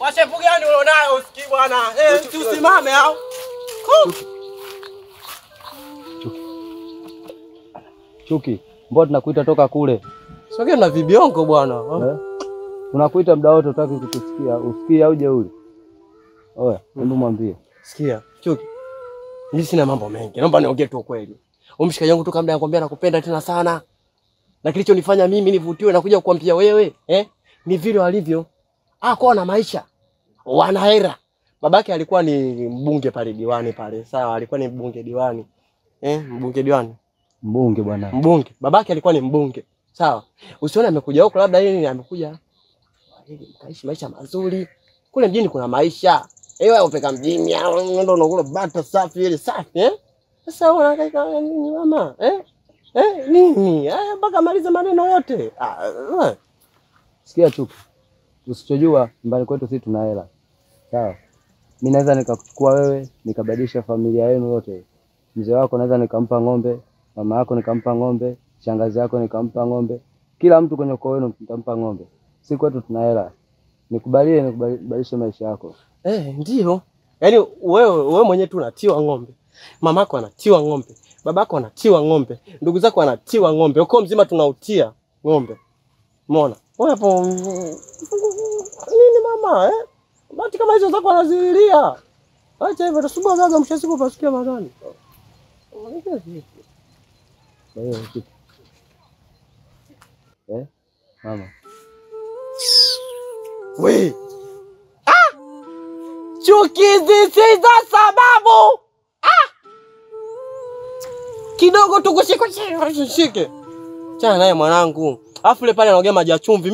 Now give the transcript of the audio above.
Mashefu gani ulionayo usikii bwana? Usimame au? Chuki, mbona tunakuita toka kule? Sogea na vibiongo bwana. Tunakuita muda wote utaki kutusikia. Usikie au jeuri? Oya, hebu mwambie. Sikia, Chuki. Mimi sina mambo mengi. Naomba niongee tu ukweli. Umshikaji wangu tu kabla ya kuambia nakupenda tena sana. Na kilichonifanya mimi nivutiwe na kuja kukwambia wewe, ni vile walivyo. Kwa na maisha. Wana hela. Babake alikuwa ni mbunge pale diwani pale. Sawa, alikuwa ni mbunge diwani. Mbunge diwani. Mbunge bwana. Mbunge. Babake alikuwa ni mbunge. Sawa. Usione amekuja huko labda yeye amekuja ili kaishi maisha mazuri. Kule mjini kuna maisha. Wewe upeka mjini ndio unakula bata safi ile safi, Sasa unahangaika nini mama? Nini? Mpaka maliza maneno yote. Sikia Chuki. Usichojua mbali kwetu sisi tuna hela. Sawa. Mimi naweza nikakuchukua wewe, nikabadilisha familia yenu yote. Mzee wako naweza nikampa ng'ombe, mama yako nikampa ng'ombe, shangazi yako nikampa ng'ombe. Kila mtu kwenye ukoo wenu nitampa ng'ombe. Sisi kwetu tuna hela. Nikubalie nikubadilishe maisha yako. Ndio. Yaani wewe mwenyewe tu unatiwa ng'ombe. Mamako anatiwa ng'ombe, babako anatiwa ng'ombe, ndugu zako anatiwa ng'ombe. Ukoo mzima tunautia ng'ombe. Umeona? Wewe hapo nini mama, Bati kama hizo zako anazilia. Acha hivyo tasubua gaga mshasiku pasikia madani. Mama. We. Chuki zisizo sababu. Kidogo tukushike. Chana naye mwanangu. Afu ile pale anaongea maji ya chumvi.